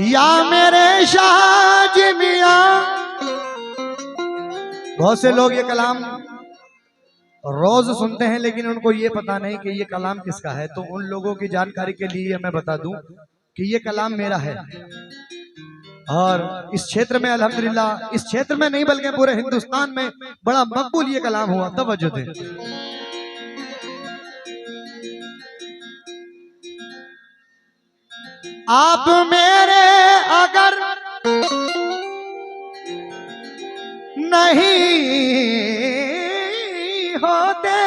या मेरे शाहजी मियां। बहुत से लोग ये कलाम रोज सुनते हैं लेकिन उनको ये पता नहीं कि ये कलाम किसका है। तो उन लोगों की जानकारी के लिए मैं बता दूं कि ये कलाम मेरा है और इस क्षेत्र में अल्हम्दुलिल्लाह, इस क्षेत्र में नहीं बल्कि पूरे हिंदुस्तान में बड़ा मकबूल ये कलाम हुआ। तवज्जो दें। आप मेरे अगर नहीं होते,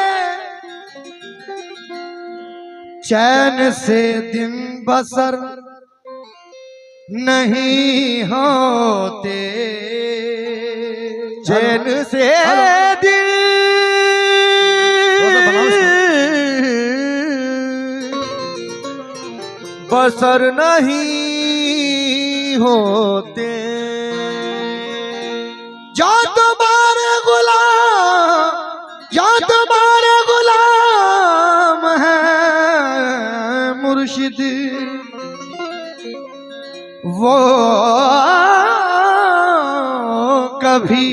चैन से दिन बसर नहीं होते, चैन से दिन बसर नहीं होते। जो तुम्हारे गुलाम है मुर्शिद, वो कभी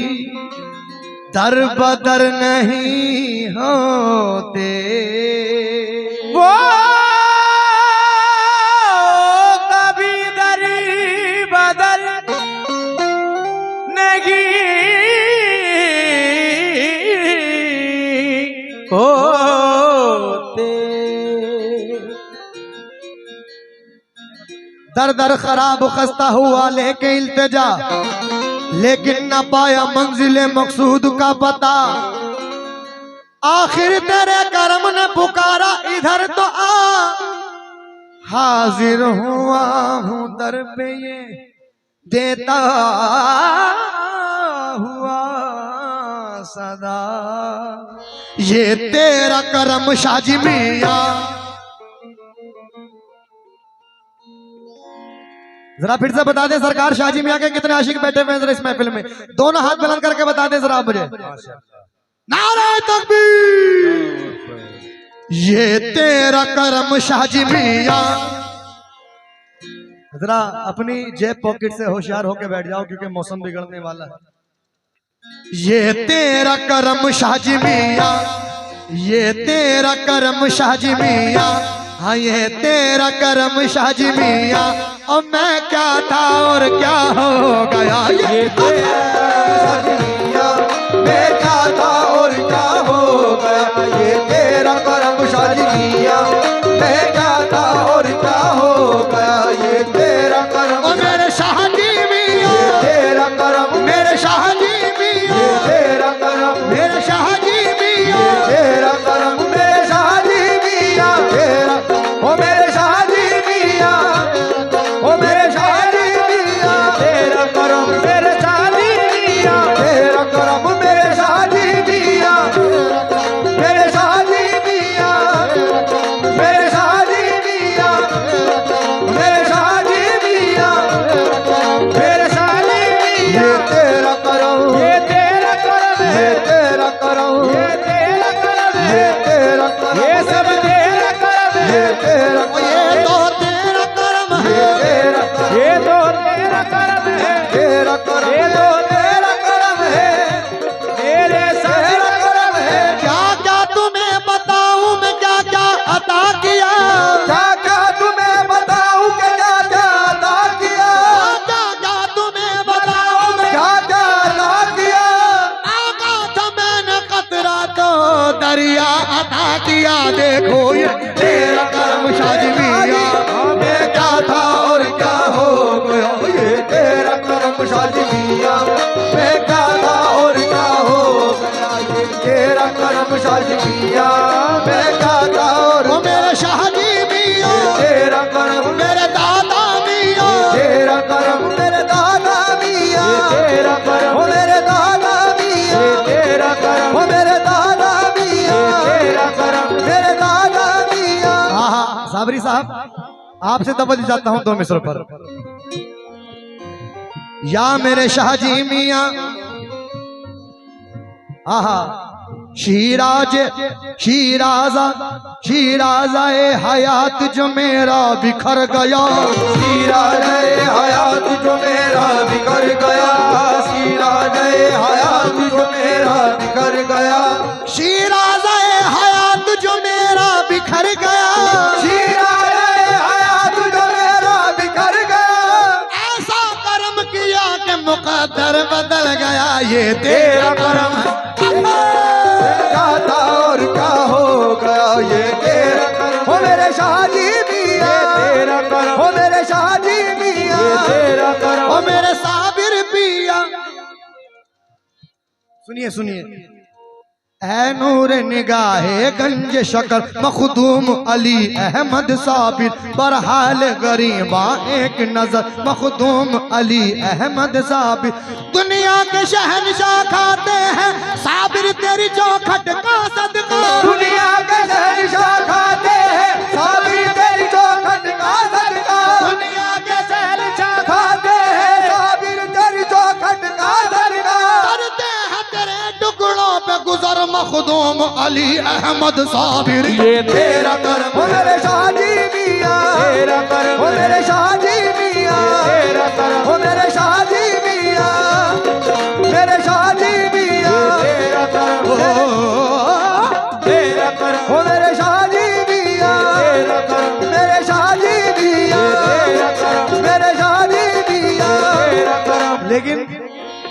दर बदर नहीं होते। वो कभी दर बदर नहीं होते। दर दर खराब खस्ता हुआ लेके इल्तिजा, लेकिन न पाया मंजिले मकसूद का पता। आखिर तेरे करम ने पुकारा इधर तो आ, हाजिर हुआ हूं दर पे ये देता हुआ सदा। ये तेरा करम शाहजी मियां। जरा फिर से बता दे सरकार, शाहजी मियां के कितने आशिक बैठे हुए हैं इस महफिल में? दोनों हाथ बुलंद करके बता दे जरा मुझे। नारे तकबीर। ये तेरा करम शाहजी मियां। जरा अपनी जेब पॉकेट से होशियार होके बैठ जाओ क्योंकि मौसम बिगड़ने वाला है। ये तेरा करम शाहजी मियां, ये तेरा करम शाहजी मियां। हाँ ये तेरा करम शाहजी मियां। और मैं क्या था और क्या हो गया। ये तेरा शाहजी मियां, मैं क्या था और क्या हो गया। ये तेरा करम शाहजी मियां, मैं क्या था और क्या हो गया। ये तेरा करम मेरे शाहजी मियां, तेरा करम मेरे शाहजी मियां, तेरा करम मेरे शाहजी मियां, तेरा करम मेरे शाहजी मियां, तेरा ओ मेरे शाहजी मियां, ओ मेरे शाहजी मियां, तेरा करम मेरे शाहजी मियां, तेरा करम मेरे शाहजी मियां, मेरे शाहजी मियां, मेरे शाहजी मियां, मेरे शाहजी मियां, मेरे शाहजी मियां। ये तेरा करम, ये तेरा करम, ये तेरा करम, ये तेरा करम, ये तेरा करम, ये सब तेरा करम, ये तेरा, ये तो तेरा करम है, ये तो तेरा करम है, तेरा करम, ये तो तेरा करम है, मेरे तेरा करम है। क्या क्या तुम्हें बताऊं मैं क्या क्या अता किया, क्या क्या तुम्हें बताऊं कि क्या क्या अता किया, क्या क्या तुम्हें बताऊं मैं क्या क्या अता किया। आका था मैंने कतरा तो दरिया अता किया। देखो ये तेरा करम शाहजी मियां, मैं क्या था और क्या हो गया। ये तेरा करम शाहजी मियां, मैं क्या था और क्या हो गया। ये तेरा करम शाहजी मियां, मैं क्या था और मेरे शाहजी मियां, तेरा करम मेरे दादा मियां, तेरा करम मेरे दादा मियां, तेरा करम मेरे दादा मियां, तेरा करम मेरे दादा मियां, तेरा करम मेरे दादा मियां। हाँ साबरी साहब, आपसे तवज्जो चाहता हूं दो मिसरों पर। या मेरे शाहजी मियां, आहा शीराज़े हयात जो मेरा बिखर गया, शीराज़े हयात जो मेरा बिखर गया, शीराज़े हयात जो मेरा बिखर गया, शीराज़े हयात जो मेरा बिखर गया, शीराज़े हयात जो मेरा बिखर गया। ऐसा कर्म किया कि मुकद्दर बदल गया, ये तेरा कर्म क्या था और क्या हो गया, ये तेरा कर्म। हो मेरे शादी मियां, तेरा कर्म। हो मेरे शादी मियां, तेरा कर्म। हो मेरे साबिर पिया। सुनिए सुनिए, ऐ नूर निगाहे गंज शकर मखदूम अली अहमद साबिर, बरहाल गरीबा एक नजर मखदूम अली अहमद साबिर। दुनिया के शहंशाह खाते हैं साबिर तेरी चौखट का सदका, दुनिया के शहंशाह खाते हैं साबिर तेरी चौखट का सदका, दुनिया के शहंशाह खाते हैं साबिर तेरी चौखट का सदका। करते हैं तेरे टुकड़ों पे गुजर मखदूम अली अहमद साबिर, ये तेरा कर्म। हो मेरे शादी मियां, तेरा कर्म। हो मेरे शादी मियां, तेरा कर्म। हो मेरे शादी मियां, मेरे शादी मियां, तेरा कर्म। तेरा कर्म। हो मेरे शादी मियां, तेरा कर्म। मेरे शादी मियां, तेरा कर्म। मेरे शादी मियां, तेरा कर्म। लेकिन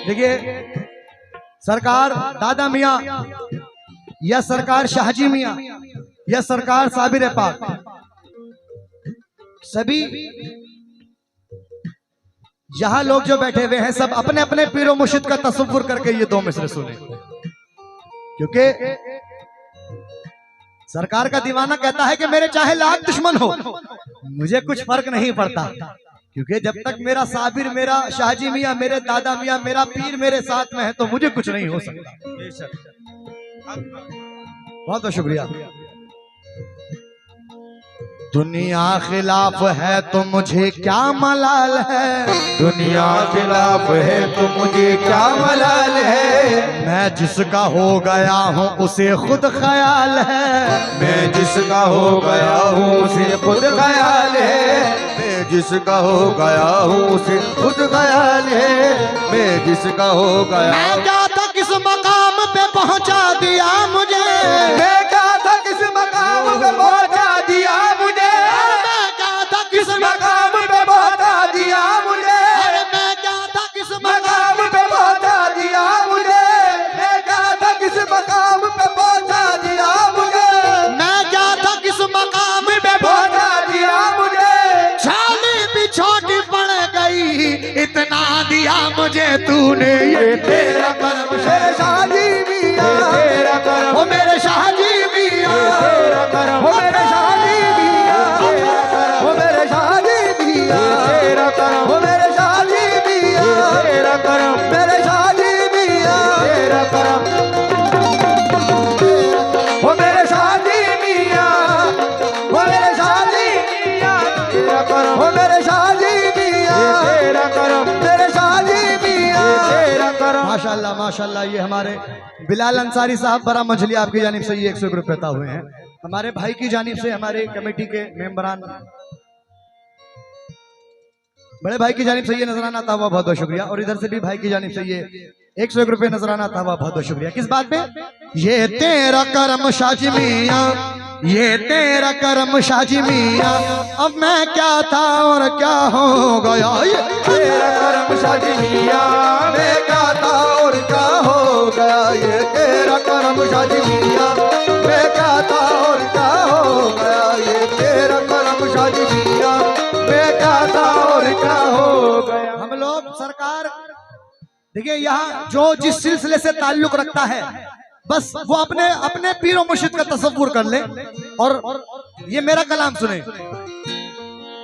देखिए सरकार दादा मियाँ या सरकार शाहजी मियाँ या सरकार साबिर पाक, सभी यहाँ लोग जो बैठे हुए हैं सब अपने अपने पीरो मुर्शिद का तसव्वुर करके ये दो मिसरे सुने, क्योंकि सरकार का दीवाना कहता है कि मेरे चाहे लाख दुश्मन हो मुझे कुछ फर्क नहीं पड़ता, क्योंकि जब तक मेरा साबिर, मेरा शाहजी मियाँ, मेरे दादा मियाँ, मेरा पीर मेरे साथ में है तो मुझे कुछ नहीं हो सकता। बहुत बहुत शुक्रिया। दुनिया खिलाफ है तो मुझे क्या मलाल है, दुनिया खिलाफ है तो मुझे क्या मलाल है, मैं जिसका हो गया हूँ उसे खुद ख्याल है, मैं जिसका हो गया हूँ उसे खुद ख्याल है, मैं जिसका हो गया हूँ उसे खुद ख्याल है, मैं जिसका हो गया। मैं क्या था किस मकाम पे पहुँचा दिया मुझे, मैं क्या था किस मकाम पे पहुँचा दिया मुझे, मैं क्या था किस मकाम पे पहुँचा दिया मुझे, मैं क्या था किस मकाम पे पहुँचा दिया मुझे, मैं क्या था किस मकाम पे पहुँचा दिया मुझे, मैं क्या था किस मकाम पे पहुँचा दिया मुझे। छाली भी छोटी पड़ गई इतना दिया मुझे तूने, ये तेरा कर्म। मेरे शादी मियां, तेरा कर्म। हो मेरे शाहजी मियाँ, तेरा कर्म। हो मेरे शादी मियां, हो मेरे शादी मियां, तेरा कर्म। हो मेरे शादी मियां, तेरा कर्म। मेरे शादी मियां, तेरा कर्म। हो मेरे शादी मियां, हो मेरे शादी मियां, तेरा कर्म। हो मेरे शादी मियां, तेरा कर्म। मेरे शादी मियां, तेरा कर्म। माशाल्लाह माशाल्लाह। ये हमारे बिलाल अंसारी साहब बड़ा मछली आपकी जानिब से ये 101 रुपये अता हुए हैं, हमारे भाई की जानिब से, हमारे कमेटी के मेंबरान बड़े भाई की जानिब से ये नजराना आता हुआ बहुत बहुत शुक्रिया, और इधर से भी भाई की जानिब से ये 101 रुपये नजराना आता हुआ बहुत बहुत शुक्रिया। किस बात पे? ये तेरा करम शाहजी मियाँ, ये तेरा करम शाहजी मियाँ, अब मैं क्या था और क्या हो गया, ये तेरा करम शाहजी मियां, मैं क्या था और क्या हो गया, ये तेरा करम शाहजी मियां, मैं क्या था और क्या हो गया, ये तेरा करम शाहजी मियां, मैं क्या था और क्या हो गया। हम लोग सरकार देखिए यहाँ जो जिस सिलसिले से ताल्लुक रखता है बस वो अपने अपने पीरो मुर्शिद का तसव्वुर कर ले, और ये मेरा कलाम सुने।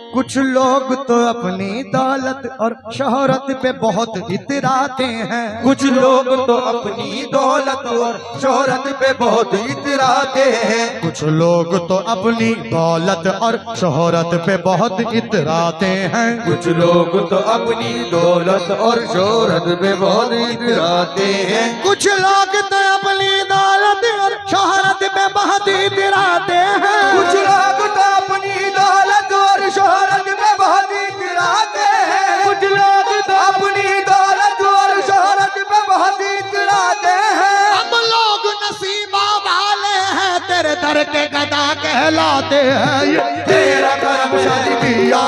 कुछ लोग तो अपनी दौलत और शोहरत पे बहुत इतराते हैं, कुछ लोग तो अपनी दौलत और शोहरत पे बहुत इतराते हैं, कुछ लोग तो अपनी दौलत और शोहरत पे बहुत इतराते हैं, कुछ लोग तो अपनी दौलत और शोहरत पे बहुत इतराते हैं, कुछ लोग तो अपनी दौलत बहुत इतराते हैं। कुछ लोग तो अपनी दौलत और शोहरत में बहुत इतराते हैं। कुछ लोग तो अपनी दौलत और शोहरत में बहुत इतराते हैं। हम लोग नसीबा वाले हैं, तेरे दर के गदा कहलाते हैं। ये तेरा करम शादी मिया,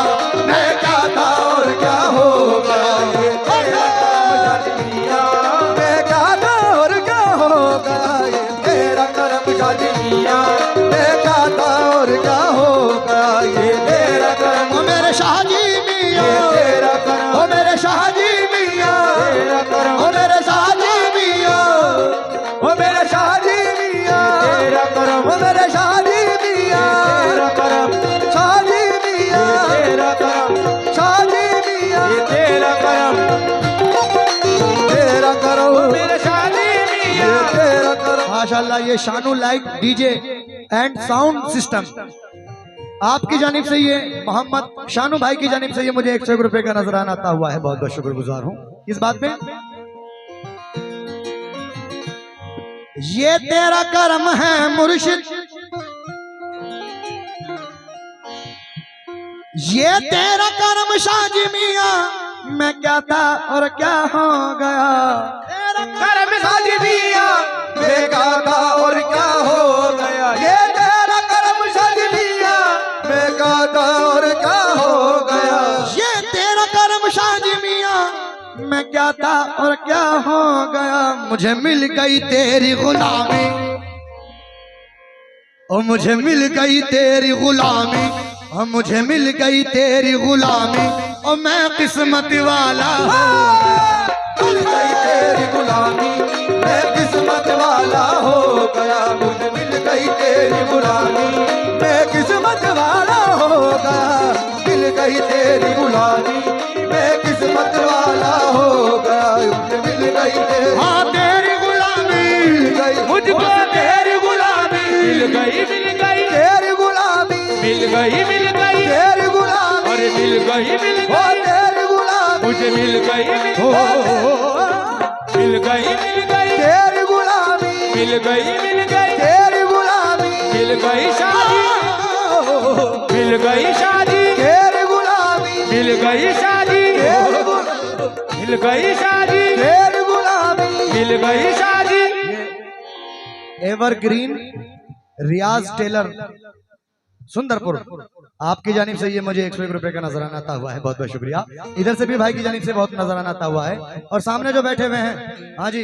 मैं क्या था और क्या हो गया। ये तेरा करम शादी मिया, मैं क्या था और क्या हो गया। ये तेरा करम शादी मिया, मैं क्या था और क्या हो गया। ये तेरा करम ओ मेरे शाहजी मियां, ये तेरा करम ओ मेरे शाहजी मियां, तेरा करम ओ मेरे शाहजी मियां, ओ मेरे शादी मिया, तेरा करम ओ मेरे शादी मिया, तेरा करम शादी मिया, तेरा करम शादी मिया, तेरा करम तेरा करम मेरे शादी मिया, तेरा करम। माशाल्लाह। ये Shanu light DJ and sound system आपकी जानिब से, ये मोहम्मद शानू भाई की जानिब से ये मुझे 101 रुपए का नजराना आता हुआ है। बहुत बहुत शुक्रगुजार हूँ इस बात में। ये तेरा करम है मुर्शिद, ये तेरा करम शाहजी मियां, मैं क्या था और क्या हो गया। तेरा करम शादी मिया, मैं क्या था और क्या हो गया। ये तेरा करम शादी मिया, मैं क्या था और क्या हो गया। ये तेरा करम शाहजी मियां, मैं क्या था और क्या हो गया। मुझे मिल गई तेरी गुलामी, और मुझे मिल गई तेरी गुलामी, और मुझे मिल गई तेरी गुलामी, और मैं किस्मत वाला मिल गई तेरी गुलामी, मैं किस्मत वाला हो गया। मुझे मिल गई तेरी गुलामी, मैं किस्मत वाला हो गया। मिल गई तेरी गुलामी, मैं किस्मत वाला हो गया। मुझे मिल गई तेरी, हाँ तेरी गुलामी, मिल गई मुझको तेरी गुलामी, मिल गई तेरी गुलामी, मिल गई तेरी गुलामी, अरे मिल गई ओ तेरी गुलामी, मुझे मिल गई ओ मिल गई तेरी गुलामी, मिल गई तेरी गुलामी, मिल गई शादी, मिल गई शादी, तेरी गुलामी, मिल गई शादी, तेरी गुलामी, मिल गई शादी, तेरी गुलामी। मिल गई शादी। एवरग्रीन रियाज टेलर सुंदरपुर आपकी जानिब से ये मुझे 101 रुपए का नजराना आता हुआ है। बहुत बहुत शुक्रिया। इधर से भी भाई की जानिब से बहुत नजराना आता हुआ है। और सामने जो बैठे हुए हैं, हाँ जी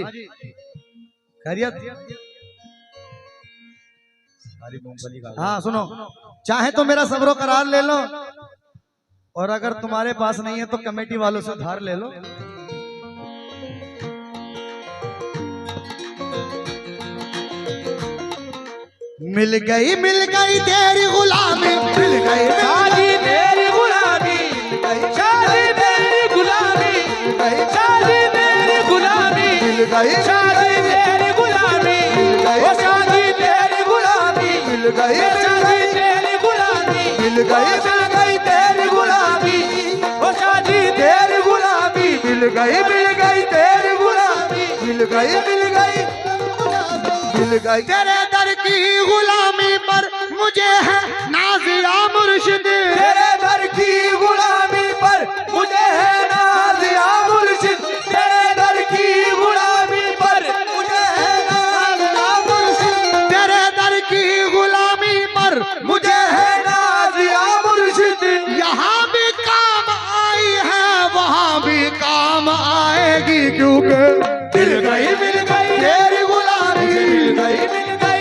खैरियत, हाँ सुनो, चाहे तो मेरा सब्रो करार ले लो, और अगर तुम्हारे पास नहीं है तो कमेटी वालों से उधार ले लो। मिल गई तेरी गुलामी, मिल गई शादी तेरी गुलामी, शादी तेरी गुलामी, शादी तेरी गुलामी, मिल गई शादी तेरी गुलामी, ओ शादी तेरी गुलामी, मिल गई शादी तेरी गुलामी, मिल गई तेरी गुलामी, ओ शादी तेरी गुलामी, मिल गई तेरी गुलामी, मिल गई तेरे दर की गुलामी पर मुझे है नाज़िया मुर्शिद, तेरे दर की गुलामी पर मुझे है नाज़िया मुर्शिद, तेरे दर की गुलामी पर मुझे है नाज़िया मुर्शिद, तेरे दर की गुलामी पर मुझे है नाज़िया मुर्शिद। यहाँ भी काम आई है, वहाँ भी काम आएगी, क्योंकि मिल गई तेरी गुलामी,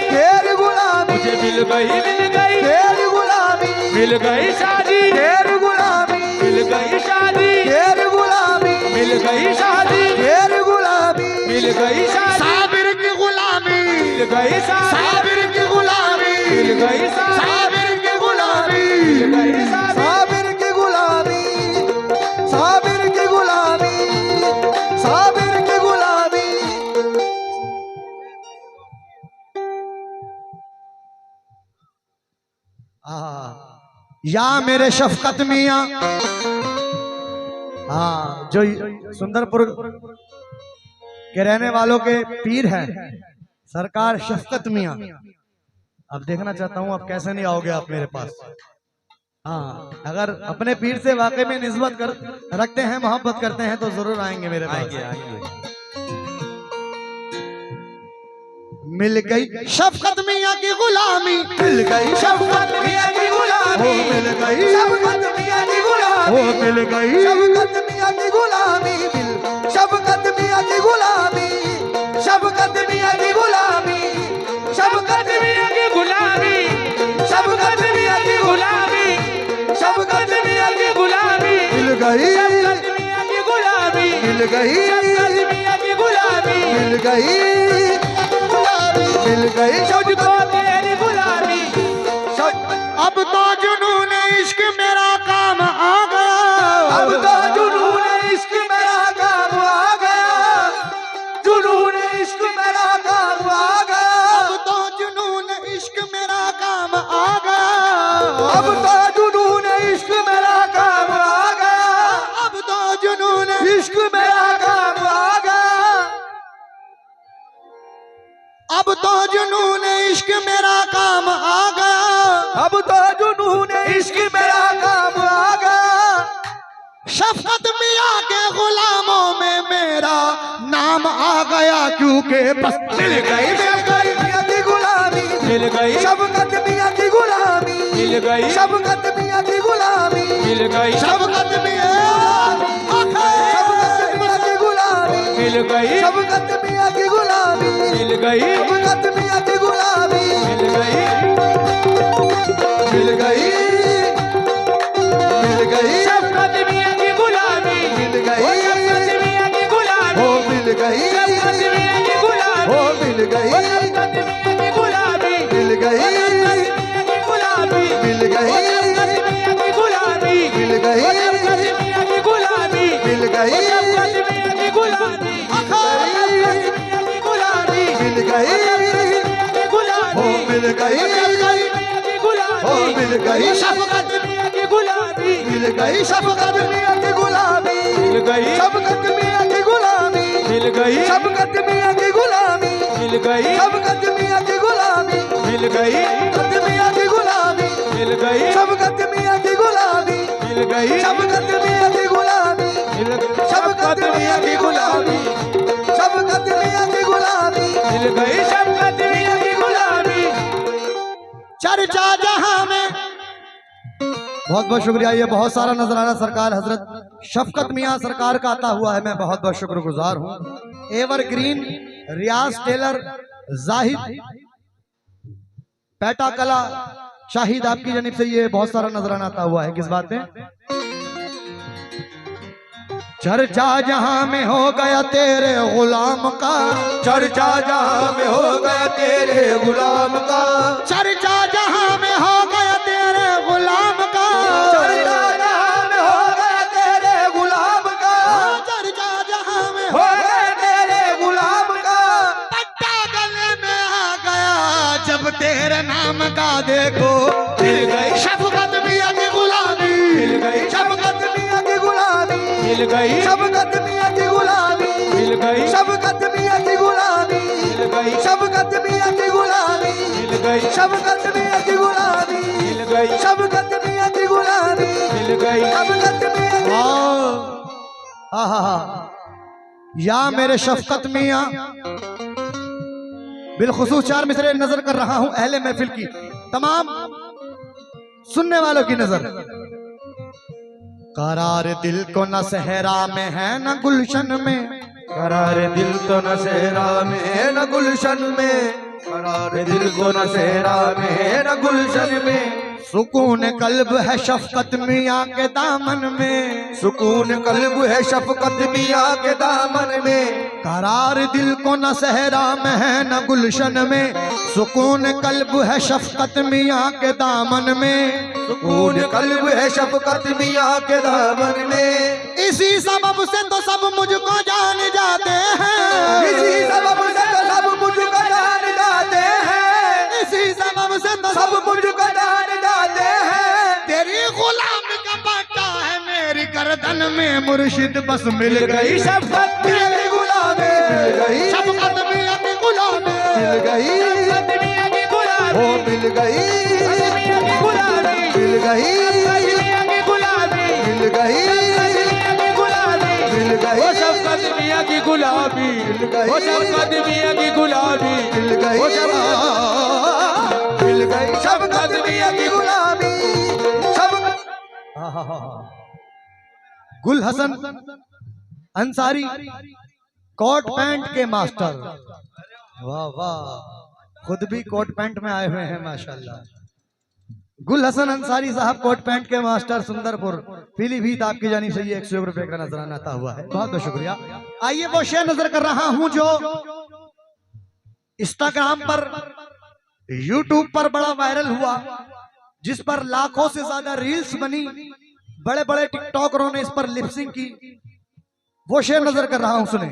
तेरी गुलामी, मुझे मिल गई तेरी गुलामी, मिल गई शादी, तेरी गुलामी, मिल गई शादी, तेरी गुलामी, मिल गई शादी, तेरी गुलामी, मिल गई शादी, साबिर की गुलामी, मिल गई शादी, साबिर की गुलामी, मिल गई शादी, साबिर की गुलामी, मिल गई शादी। साबिर की गुलामी, साबिर की गुलामी, साबिर की गुलामी। या मेरे शफकत मियां, हाँ जो सुंदरपुर के रहने वालों के पीर हैं सरकार शफकत मियां, अब देखना चाहता हूँ अब कैसे नहीं आओगे आप मेरे पास। हाँ, अगर अपने पीर से वाकई में निस्बत कर रखते हैं, मोहब्बत करते हैं तो जरूर आएंगे मेरे पास। मिल गई शफकत मियाँ की गुलामी, मिल गई शफकत मियाँ की गुलामी, मिल गई शफकत मियाँ की गुलामी, मिल गई शफकत मियाँ की गुलामी, शफकत मियाँ की गुलामी, शफकत मियाँ की गुलामी, शफकत मियाँ की गुलामी, शफकत मियाँ की गुलामी, शफकत मियाँ की गुलामी, मिल गई, मियाँ की गुलामी, मिल गई, मियाँ की गुलामी, मिल गई, मिल गई मुझको तेरी गुलामी। अब तो जुनून इश्क मेरा काम आ गया, अब तो जुनून इश्क मेरा काम आ गया, जुनून इश्क मेरा काम आ गया, अब तो जुनून इश्क मेरा काम आ गया, अब तो जुनून इश्क मेरा काम आ गया, अब तो जुनून इश्क मेरा काम आ गया, अब तो जुनून इश्क मेरा काम आ गया, अब तो जुनून इश्क मेरा काम आ गया, शफकत मियाँ के गुलामों में मेरा नाम आ गया, क्योंकि बस मिल गई मियाँ की गुलामी, मिल गई शफकत मियाँ की गुलामी, मिल गई शफकत मियाँ की गुलामी, मिल गई शफकत मियाँ शफकत मियाँ की गुलामी, मिल गई शफकत मियाँ की गुलामी, मिल गई शफकत मियाँ की गुलामी, मिल गई मिल गई, मिल गई, शफकत मियाँ की गुलामी, मिल गई, शफकत मियाँ की गुलामी, हो मिल गई, शफकत मियाँ की गुलामी, हो मिल गई, शफकत मियाँ की गुलामी, मिल गई, मियाँ की गुलामी, मिल गई, शफकत मियाँ की गुलामी, मिल गई, शफकत मियाँ की गुलामी, मिल गई, शफकत मियाँ की गुलामी, शफकत मियाँ की गुलामी, मिल गई, की गुलामी, हो मिल गई, मियाँ की गुलामी, हो मिल गई, शफकत मियाँ की गुलामी, मिल गई, शफकत मियाँ की गुलामी, मिल गई शफकत मियाँ की गुलामी, मिल गई शफकत मियाँ की गुलामी, मिल गई शफकत मियाँ की गुलामी, मिल गई शफकत मियाँ की गुलामी, मिल गई शफकत मियाँ की गुलामी, मिल गई शफकत मियाँ की गुलामी, मिल शफकत मियाँ की गुलामी, शफकत मियाँ की गुलामी, मिल गई शफकत मियाँ की गुलामी। चर्चा जहां में। बहुत बहुत शुक्रिया, ये बहुत सारा नजराना सरकार हजरत शफकत मियाँ सरकार का आता हुआ है, मैं बहुत बहुत शुक्रगुजार हूँ। एवरग्रीन रियाज टेलर जाहिद पैटा कला शाहिद आपकी जानिब से ये बहुत सारा नजराना आता हुआ है। किस बात पे? चर्चा जहां में हो गया तेरे गुलाम का, चर्चा जहां में हो गया तेरे गुलाम का, चर्चा जहां में हो गया तेरे गुलाम का, चर्चा जहां में हो गया तेरे गुलाम का, चर्चा जहां में हो गया तेरे गुलाम का, पट्टा गले में आ गया जब तेरे नाम का देखो। मिल गई शफकत मियाँ की गुलामी, मिल गई शफकत मियाँ की गुलामी, मिल गई शफकत मियाँ की गुलामी, मिल गई शफकत मियाँ की गुलामी, मिल गई शफकत मियाँ की गुलामी, मिल गई शफकत मियाँ की गुलामी, मिल गई शफकत मियाँ की गुलामी, मिल गई शफकत मियाँ की या मेरे शफकत मियाँ, बिलखुसूस चार मिसरे नजर कर रहा हूं अहले महफिल की, तमाम सुनने वालों की नजर। करार दिल को न सहरा में है न गुलशन में, करार दिल तो न सहरा में न गुलशन में, करार दिल को न सहरा में न गुलशन में, सुकून कल्ब है शफकत मियाँ के दामन में, सुकून कल्ब है शफकत मियाँ के दामन में, करार दिल को न सहरा में है न गुलशन में, सुकून कल्ब है शफकत मियाँ के दामन में, सुकून कल्ब है शफकत मियाँ के दामन में, इसी सबब से तो सब मुझको जान जाते हैं, इसी सबब से तो सब मुझको जान जाते हैं, इसी सबब से तो सब मुझको जान जाते हैं, तेरी गुलामी का पट्टा है मेरी गर्दन में मुर्शिद, बस मिल गई शफकत मिल गई गुलामी, मिल गई शफकत मियाँ की गुलामी, मिल गई मियाँ की गुलामी, हो मिल गई, मियां की गुलाबी, मिल गई, मियां की गुलाबी, मिल गई, मियां की गुलाबी, मिल गई, वो शफकत मियां की गुलाबी, मिल गई, वो शफकत मियां की गुलाबी, मिल गई, वो शफकत मिल गई शफकत मियां की गुलाबी, शफकत। गुल हसन अंसारी कोट पैंट के मास्टर, वाह वाह, खुद भी कोट पैंट में आए हुए हैं माशाल्लाह। गुल हसन अंसारी साहब कोट पैंट के मास्टर, सुंदरपुर पीलीभीत, आपकी जानी से ये 101 रुपए का नजराना आता हुआ है, बहुत बहुत शुक्रिया। आइए वो शेर नजर कर रहा हूं जो इंस्टाग्राम पर, यूट्यूब पर बड़ा वायरल हुआ, जिस पर लाखों से ज्यादा रील्स बनी, बड़े बड़े टिकटॉकरों ने इस पर लिपसिंग की। वो शेर नजर कर रहा हूं, सुने।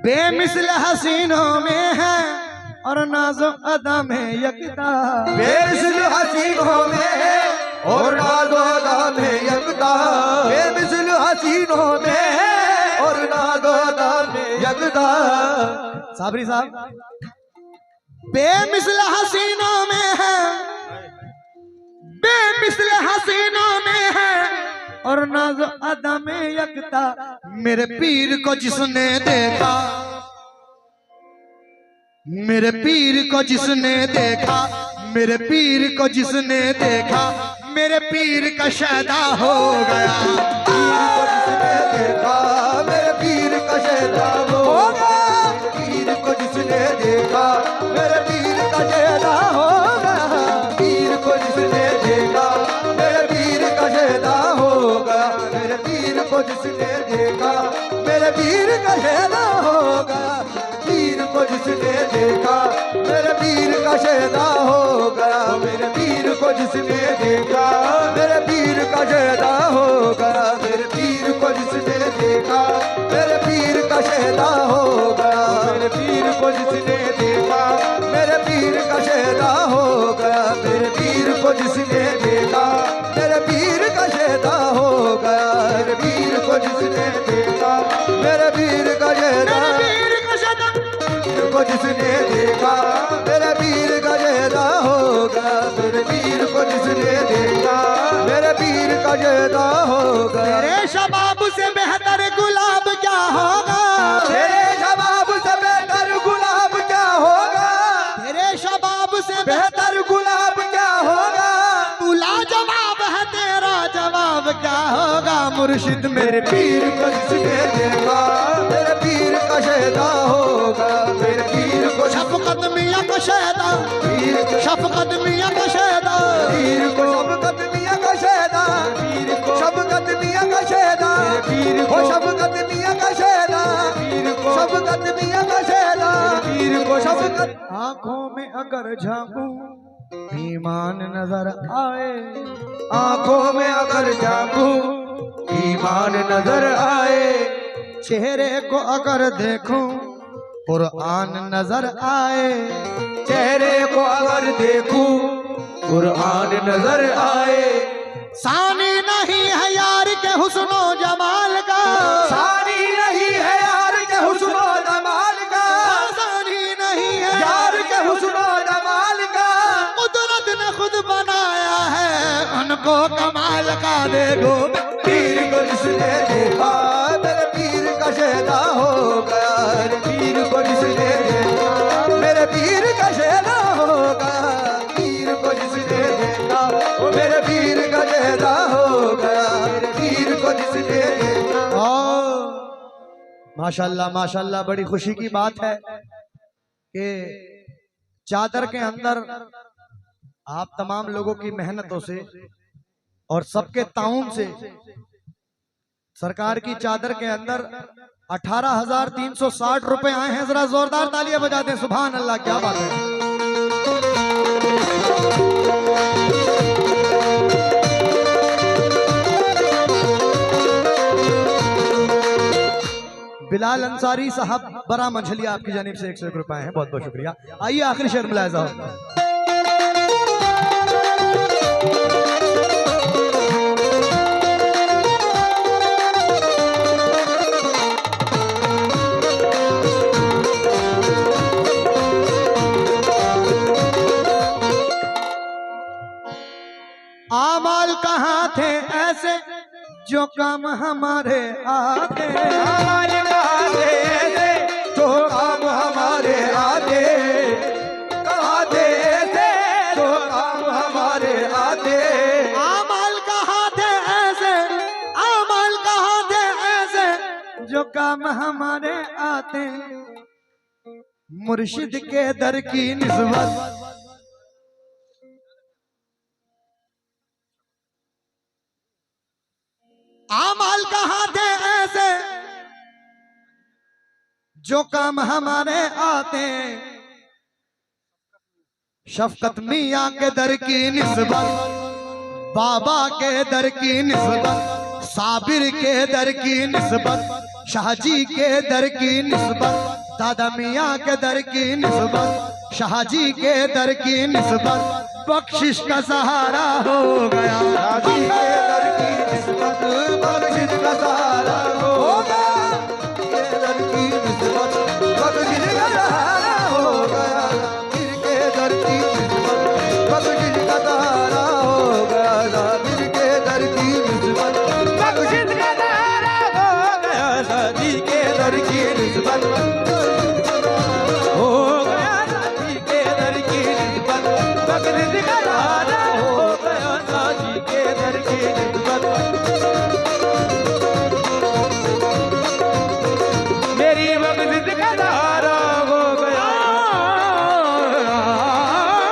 बेमिसल हसीनों में है और नाज़ो अदा में यकता, बेमिसल हसीनों में है और नाज़ो अदा में यकता, बेमिसल हसीनों में है और नाज़ो अदा में यकता। साबरी साहब, बेमिसल हसीनों में है, बेमिसल हसीनों में है और नाज़ो अदा में यकता, मेरे पीर को जिसने देखा, मेरे पीर को जिसने देखा, मेरे पीर को जिसने देखा, मेरे पीर का शैदा हो गया। पीर को जिसने देखा, मेरे पीर का शैदा हो गया, पीर को जिसने देखा, मेरे पीर का शैदा हो गया, पीर को जिसने देखा, मेरे पीर का शैदा हो गया, मेरे पीर को जिसने देखा, मेरे पीर का शैदा हो गया, पीर को जिसने देखा, मेरे पीर का शैदा हो गया, मेरे पीर को जिसने देखा, मेरे पीर का शैदा हो गया, मेरे पीर को जिसने देखा, मेरे पीर का शैदा हो गया, मेरे पीर को जिसने देखा, मेरे पीर का शैदा हो गया, मेरे पीर को जिसने देखा, मेरे पीर का शैदा हो गया, मेरे पीर को जिसने देखा, मेरे पीर का शैदा, को जिसने देखा, मेरे पीर का शैदा हो गया, मेरे पीर को जिसने देखा, मेरे पीर का शैदा हो गया। तेरे शबाब से बेहतर गुलाब क्या होगा, तेरे शबाब से बेहतर गुलाब क्या होगा, तेरे शबाब से बेहतर गुलाब क्या होगा, तू लाजवाब है, तेरा जवाब क्या होगा। मुर्शिद मेरे पीर को जिसने देखा, मेरे पीर का शैदा होगा, मेरे पीर को शफकत मियां का शैदा, शफकत मियां का शैदा, पीर को शफकत मियां का शैदा, पीर को शफकत मियां का शैदा, पीर को शफकत मियां का शैदा, पीर को शफकत मियां का शैदा, पीर को शफकत। आंखों में अगर झांकूं ईमान नजर आए, आंखों में अगर झांकूं ईमान नजर आए, चेहरे को अगर देखूं कुरान नजर आए, चेहरे को अगर देखूं कुरान नजर आए, सानी नहीं है यार के हुस्नो जमाल का, सानी नहीं है यार के हुस्नो जमाल का, सानी नहीं है यार के हुस्नो जमाल का, कुदरत ने खुद बनाया है उनको कमाल का। देखो पीर को जिसने देखा, मेरे पीर का शैदा हो गया, मेरे पीर को जिसने देखा, मेरे पीर का शैदा हो गया, पीर को जिसने देखा, मेरे पीर का शैदा हो गया, मेरे पीर को जिसने देखा। माशाल्लाह माशाल्लाह, बड़ी खुशी की बात है कि चादर के अंदर आप तमाम लोगों की मेहनतों से और सबके ताउन से सरकार की चादर के अंदर 18,360 रुपए आए हैं। जरा जोरदार तालियां बजा दें, सुभान अल्लाह, क्या बात है। बिलाल अंसारी साहब बड़ा मंझलिया, आपकी जानिब से 101 रुपए हैं, बहुत बहुत शुक्रिया। आइए आखिरी शेर मुलाहिजा हो। जो काम हमारे आते हमारे आते से जो काम हमारे आते आते से जो काम हमारे आते अमल कहाते ऐसे अमल कहाते ऐसे जो काम हमारे आते मुर्शिद के दर की निस्बत अमल कहाते ऐसे जो काम हमारे आते शफकत मियाँ के दर की निस्बत बाबा के दर की निस्बत साबिर के दर की निस्बत शाहजी के दर की निस्बत दादा मियाँ के दर की निस्बत शाहजी के दर की निस्बत बख्शिश का सहारा हो गया शादी के दर की निस्बत बख्शिश का सहारा